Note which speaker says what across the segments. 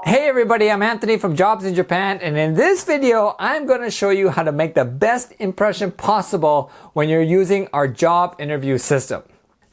Speaker 1: Hey everybody, I'm Anthony from Jobs in Japan, and in this video I'm going to show you how to make the best impression possible when you're using our job interview system.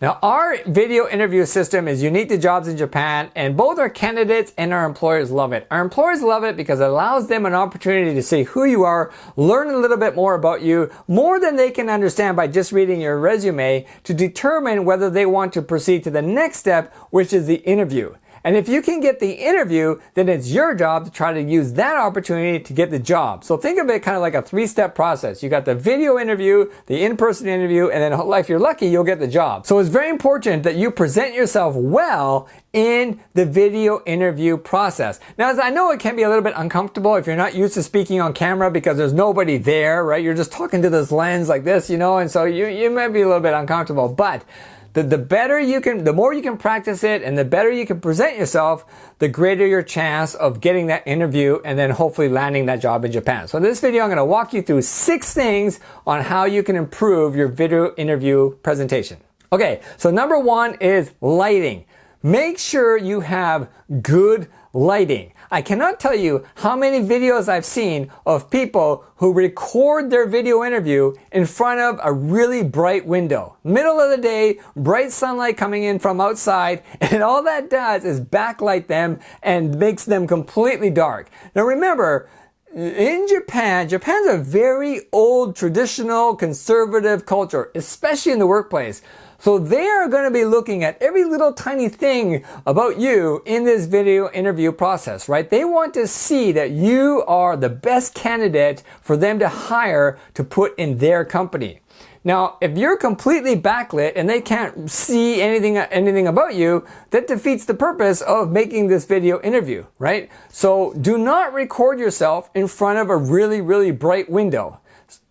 Speaker 1: Now, our video interview system is unique to Jobs in Japan, and both our candidates and our employers love it. Our employers love it because it allows them an opportunity to see who you are, learn a little bit more about you, more than they can understand by just reading your resume, to determine whether they want to proceed to the next step, which is the interview. And if you can get the interview, then it's your job to try to use that opportunity to get the job. So think of it kind of like a three-step process. You got the video interview, the in-person interview, and then if you're lucky, you'll get the job. So it's very important that you present yourself well in the video interview process. Now, as I know it can be a little bit uncomfortable if you're not used to speaking on camera because there's nobody there, right? You're just talking to this lens like this, and so you might be a little bit uncomfortable, but the more you can practice it and the better you can present yourself, the greater your chance of getting that interview and then hopefully landing that job in Japan. So in this video, I'm going to walk you through 6 things on how you can improve your video interview presentation. Okay, so number 1 is lighting. Make sure you have good lighting. I cannot tell you how many videos I've seen of people who record their video interview in front of a really bright window. Middle of the day, bright sunlight coming in from outside, and all that does is backlight them and makes them completely dark. Now remember, in Japan's a very old, traditional, conservative culture, especially in the workplace. So they are going to be looking at every little tiny thing about you in this video interview process, right? They want to see that you are the best candidate for them to hire to put in their company. Now, if you're completely backlit and they can't see anything about you, that defeats the purpose of making this video interview, right? So do not record yourself in front of a really, really bright window.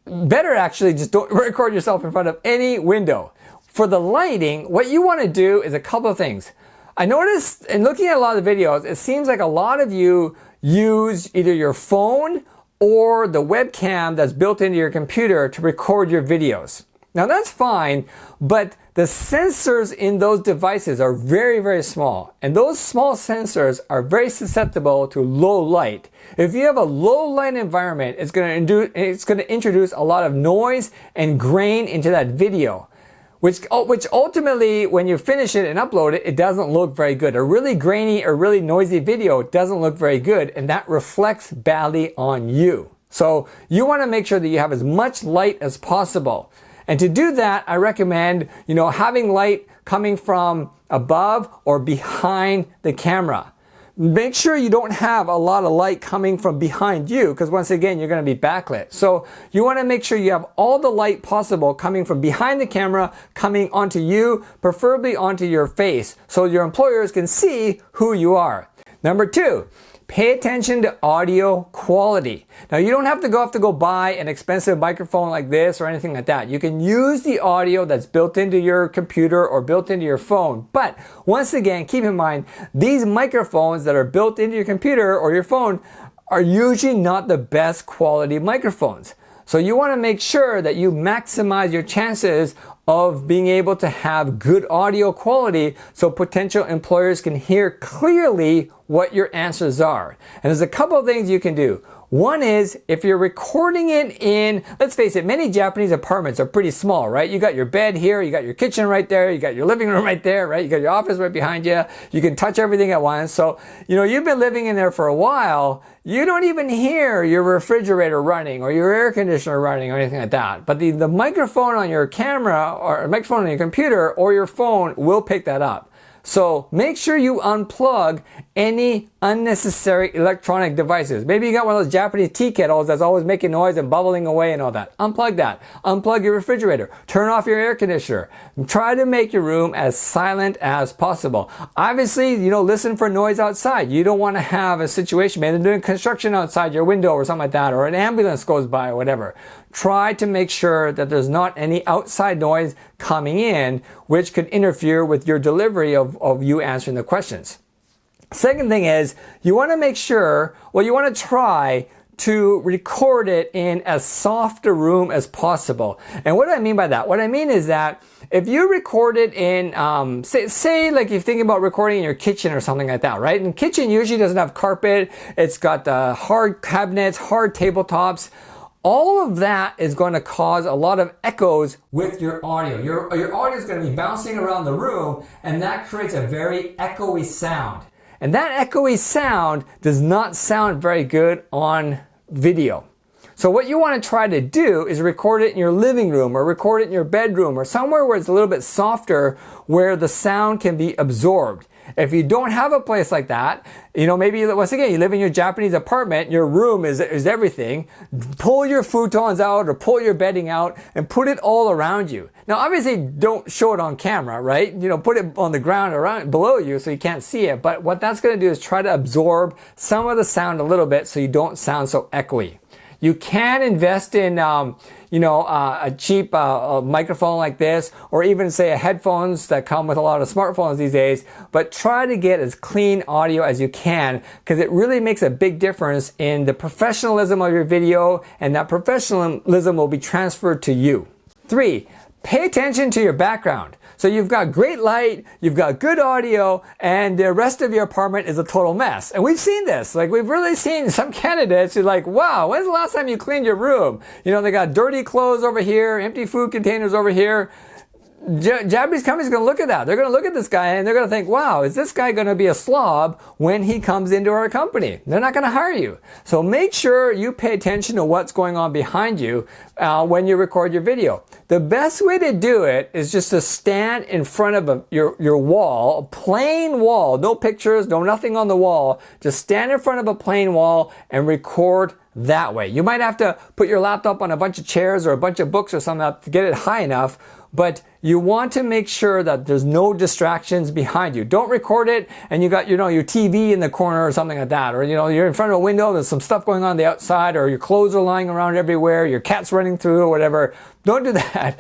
Speaker 1: Better actually just don't record yourself in front of any window. For the lighting, what you want to do is a couple of things. I noticed in looking at a lot of the videos, it seems like a lot of you use either your phone or the webcam that's built into your computer to record your videos. Now that's fine, but the sensors in those devices are very, very small. And those small sensors are very susceptible to low light. If you have a low light environment, it's going to introduce a lot of noise and grain into that video. Which ultimately, when you finish it and upload it, it doesn't look very good. A really grainy or really noisy video doesn't look very good, and that reflects badly on you. So you want to make sure that you have as much light as possible. And to do that, I recommend, having light coming from above or behind the camera. Make sure you don't have a lot of light coming from behind you, because once again, you're going to be backlit. So you want to make sure you have all the light possible coming from behind the camera, coming onto you, preferably onto your face, so your employers can see who you are. Number 2, pay attention to audio quality. Now, you don't have to go buy an expensive microphone like this or anything like that. You can use the audio that's built into your computer or built into your phone. But once again, keep in mind, these microphones that are built into your computer or your phone are usually not the best quality microphones. So you want to make sure that you maximize your chances of being able to have good audio quality so potential employers can hear clearly what your answers are. And there's a couple of things you can do. One is, if you're recording it in, let's face it, many Japanese apartments are pretty small, right? You got your bed here, you got your kitchen right there, you got your living room right there, right? You got your office right behind you. You can touch everything at once. So, you've been living in there for a while. You don't even hear your refrigerator running or your air conditioner running or anything like that. But the microphone on your camera or microphone on your computer or your phone will pick that up. So make sure you unplug any unnecessary electronic devices. Maybe you got one of those Japanese tea kettles that's always making noise and bubbling away and all that. Unplug that. Unplug your refrigerator. Turn off your air conditioner. Try to make your room as silent as possible. Obviously, listen for noise outside. You don't want to have a situation, maybe they're doing construction outside your window or something like that, or an ambulance goes by or whatever. Try to make sure that there's not any outside noise coming in which could interfere with your delivery of you answering the questions. Second thing is, you want to make sure, you want to try to record it in as soft a room as possible. And what do I mean by that? What I mean is that if you record it in, say like you're thinking about recording in your kitchen or something like that, right? And kitchen usually doesn't have carpet. It's got hard cabinets, hard tabletops. All of that is going to cause a lot of echoes with your audio. Your audio is going to be bouncing around the room, and that creates a very echoey sound. And that echoey sound does not sound very good on video. So what you want to try to do is record it in your living room or record it in your bedroom or somewhere where it's a little bit softer, where the sound can be absorbed. If you don't have a place like that, maybe once again, you live in your Japanese apartment, your room is everything. Pull your futons out or pull your bedding out and put it all around you. Now, obviously, don't show it on camera, right? Put it on the ground around below you so you can't see it. But what that's going to do is try to absorb some of the sound a little bit so you don't sound so echoey. You can invest in, a cheap microphone like this, or even say headphones that come with a lot of smartphones these days, but try to get as clean audio as you can, because it really makes a big difference in the professionalism of your video, and that professionalism will be transferred to you. 3, pay attention to your background. So you've got great light, you've got good audio, and the rest of your apartment is a total mess. And we've seen this. Like, we've really seen some candidates who are like, wow, when's the last time you cleaned your room? They got dirty clothes over here, empty food containers over here. Japanese companies are going to look at that. They're going to look at this guy and they're going to think, wow, is this guy going to be a slob when he comes into our company? They're not going to hire you. So make sure you pay attention to what's going on behind you when you record your video. The best way to do it is just to stand in front of your wall, a plain wall, no pictures, no nothing on the wall. Just stand in front of a plain wall and record that way. You might have to put your laptop on a bunch of chairs or a bunch of books or something to get it high enough, but you want to make sure that there's no distractions behind you. Don't record it and you got, your TV in the corner or something like that. Or, you're in front of a window, there's some stuff going on the outside, or your clothes are lying around everywhere, your cat's running through or whatever. Don't do that.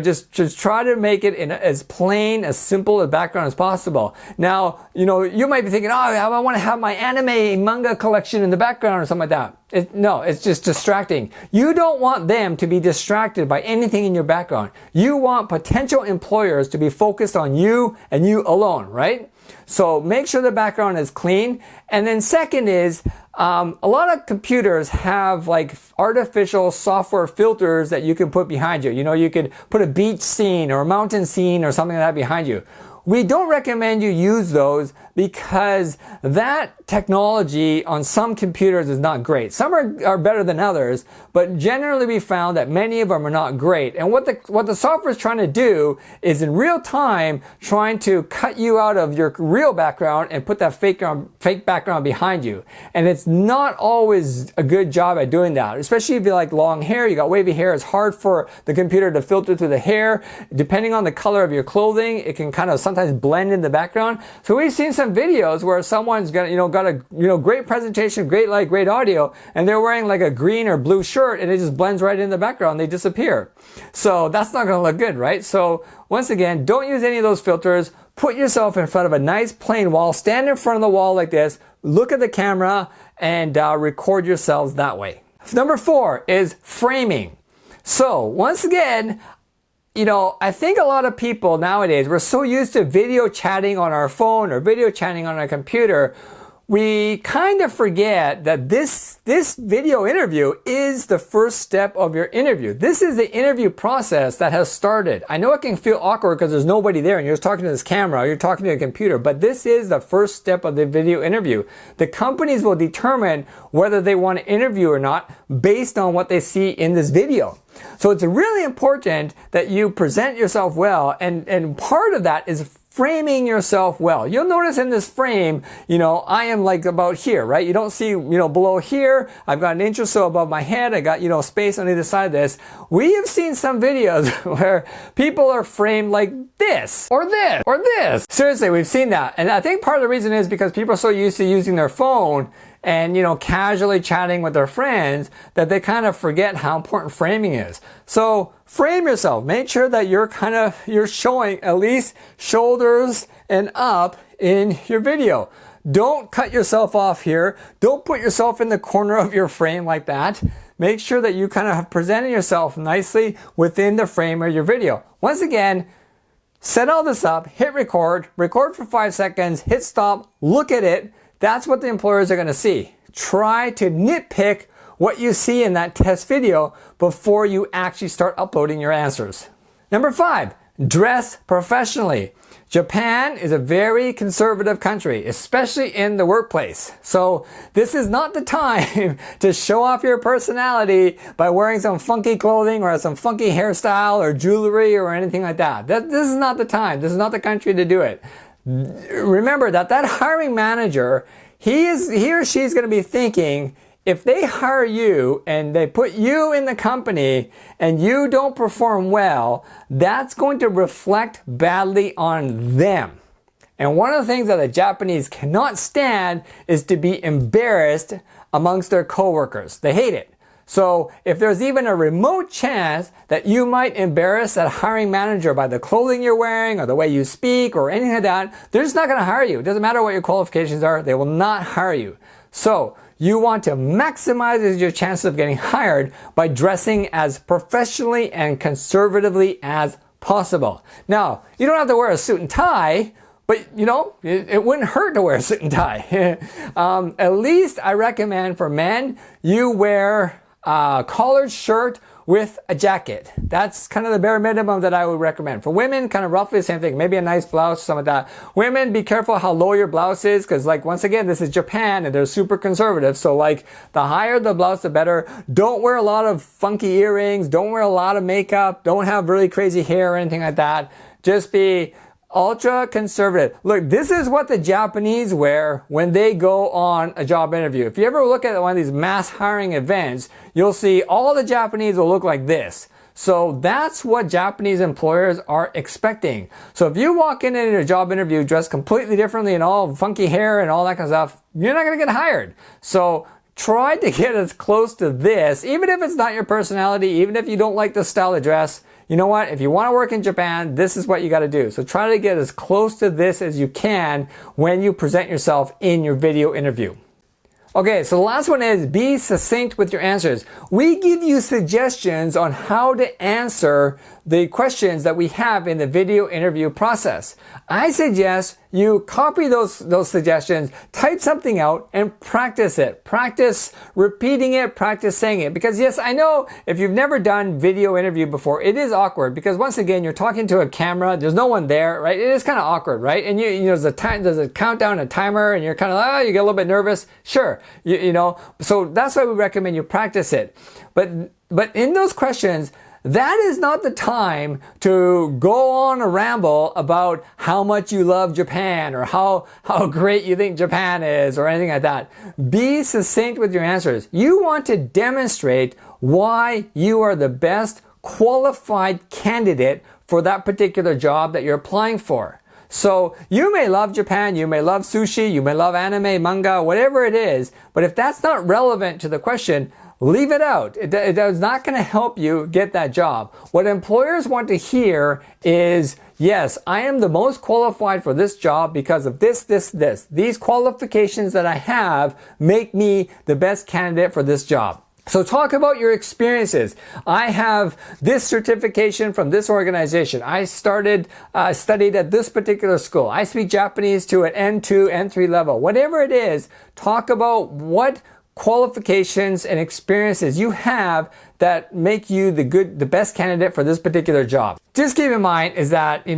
Speaker 1: Just try to make it in as plain, as simple a background as possible. Now, you might be thinking, oh, I want to have my anime manga collection in the background or something like that. No, it's just distracting. You don't want them to be distracted by anything in your background. You want potential employers to be focused on you and you alone, right? So make sure the background is clean. And then second is, a lot of computers have like artificial software filters that you can put behind you. You could put a beach scene or a mountain scene or something like that behind you. We don't recommend you use those because that technology on some computers is not great. Some are better than others, but generally we found that many of them are not great. And what the software is trying to do is in real time trying to cut you out of your real background and put that fake background behind you. And it's not always a good job at doing that, especially if you like long hair, you got wavy hair. It's hard for the computer to filter through the hair. Depending on the color of your clothing, it can kind of sometimes blend in the background. So we've seen some videos where someone's got a great presentation, great light, great audio, and they're wearing like a green or blue shirt and it just blends right in the background. They disappear. So that's not going to look good, right? So once again, don't use any of those filters. Put yourself in front of a nice plain wall. Stand in front of the wall like this. Look at the camera and record yourselves that way. Number 4 is framing. So once again, I think a lot of people nowadays, we're so used to video chatting on our phone or video chatting on our computer, we kind of forget that this video interview is the first step of your interview. This is the interview process that has started. I know it can feel awkward because there's nobody there and you're just talking to this camera or you're talking to a computer, but this is the first step of the video interview. The companies will determine whether they want to interview or not based on what they see in this video. So it's really important that you present yourself well, and part of that is framing yourself well. You'll notice in this frame, I am like about here, right? You don't see, below here. I've got an inch or so above my head. I got, space on either side of this. We have seen some videos where people are framed like this, or this, or this. Seriously, we've seen that. And I think part of the reason is because people are so used to using their phone and, casually chatting with their friends that they kind of forget how important framing is. So frame yourself. Make sure that you're showing at least shoulders and up in your video. Don't cut yourself off here. Don't put yourself in the corner of your frame like that. Make sure that you kind of have presented yourself nicely within the frame of your video. Once again, set all this up, hit record for 5 seconds, hit stop, look at it. That's what the employers are going to see. Try to nitpick what you see in that test video before you actually start uploading your answers. Number 5, dress professionally. Japan is a very conservative country, especially in the workplace. So this is not the time to show off your personality by wearing some funky clothing or some funky hairstyle or jewelry or anything like that. This is not the time. This is not the country to do it. Remember that hiring manager, he or she is going to be thinking, if they hire you and they put you in the company and you don't perform well, that's going to reflect badly on them. And one of the things that the Japanese cannot stand is to be embarrassed amongst their coworkers. They hate it. So if there's even a remote chance that you might embarrass that hiring manager by the clothing you're wearing or the way you speak or anything like that, they're just not going to hire you. It doesn't matter what your qualifications are, they will not hire you. So you want to maximize your chances of getting hired by dressing as professionally and conservatively as possible. Now, you don't have to wear a suit and tie, but it wouldn't hurt to wear a suit and tie. At least I recommend for men, you wear a collared shirt with a jacket. That's kind of the bare minimum that I would recommend. For women, kind of roughly the same thing. Maybe a nice blouse, some of that. Women, be careful how low your blouse is, because once again, this is Japan and they're super conservative. So the higher the blouse, the better. Don't wear a lot of funky earrings. Don't wear a lot of makeup. Don't have really crazy hair or anything like that. Just be ultra conservative. Look, this is what the Japanese wear when they go on a job interview. If you ever look at one of these mass hiring events, you'll see all the Japanese will look like this. So that's what Japanese employers are expecting. So if you walk in a job interview dressed completely differently and all funky hair and all that kind of stuff, you're not going to get hired. So try to get as close to this, even if it's not your personality, even if you don't like the style of dress. You know what? If you want to work in Japan, this is what you got to do. So try to get as close to this as you can when you present yourself in your video interview. Okay, so the last one is be succinct with your answers. We give you suggestions on how to answer the questions that we have in the video interview process. I suggest you copy those suggestions, type something out, and practice it. Practice repeating it, practice saying it. Because yes, I know if you've never done video interview before, it is awkward because once again, you're talking to a camera, there's no one there, right? It is kind of awkward, right? And there's a countdown, a timer, and you're kind of you get a little bit nervous. Sure, so that's why we recommend you practice it. But in those questions, that is not the time to go on a ramble about how much you love Japan or how great you think Japan is or anything like that. Be succinct with your answers. You want to demonstrate why you are the best qualified candidate for that particular job that you're applying for. So you may love Japan, you may love sushi, you may love anime, manga, whatever it is, but if that's not relevant to the question, leave it out. It is not going to help you get that job. What employers want to hear is, yes, I am the most qualified for this job because of this. These qualifications that I have make me the best candidate for this job. So talk about your experiences. I have this certification from this organization. I studied at this particular school. I speak Japanese to an N2, N3 level. Whatever it is, talk about what qualifications and experiences you have that make you the best candidate for this particular job. Just keep in mind is that, in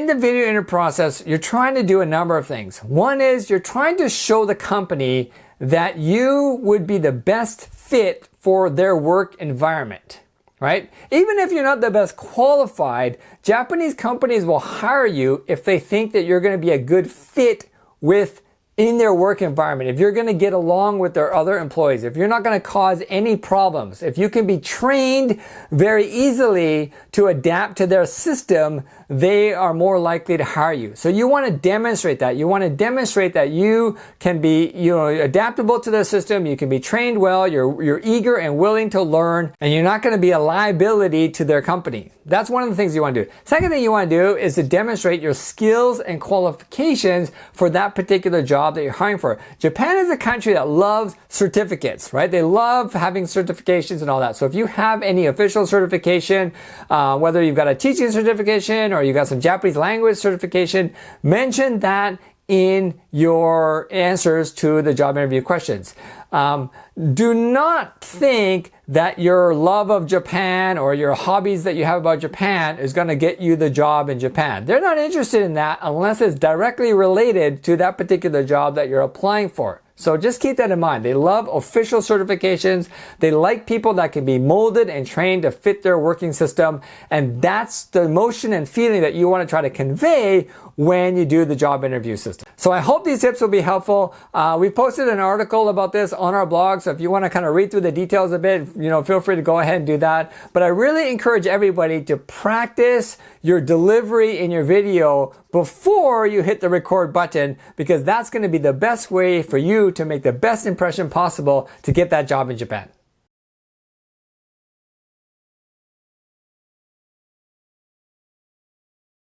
Speaker 1: the video interview process, you're trying to do a number of things. One is you're trying to show the company that you would be the best fit for their work environment, right? Even if you're not the best qualified, Japanese companies will hire you if they think that you're going to be a good fit with in their work environment, if you're going to get along with their other employees, if you're not going to cause any problems, if you can be trained very easily to adapt to their system, they are more likely to hire you. So you want to demonstrate that. You want to demonstrate that you can be, adaptable to their system, you can be trained well, you're eager and willing to learn, and you're not going to be a liability to their company. That's one of the things you want to do. Second thing you want to do is to demonstrate your skills and qualifications for that particular job that you're hiring for. Japan is a country that loves certificates, right? They love having certifications and all that. So if you have any official certification, whether you've got a teaching certification or you got some Japanese language certification, mention that in your answers to the job interview questions. Do not think that your love of Japan or your hobbies that you have about Japan is going to get you the job in Japan. They're not interested in that unless it's directly related to that particular job that you're applying for. So just keep that in mind. They love official certifications. They like people that can be molded and trained to fit their working system. And that's the emotion and feeling that you want to try to convey when you do the job interview system. So I hope these tips will be helpful. We posted an article about this on our blog. So if you want to kind of read through the details a bit, feel free to go ahead and do that. But I really encourage everybody to practice your delivery in your video before you hit the record button, because that's going to be the best way for you to make the best impression possible to get that job in Japan.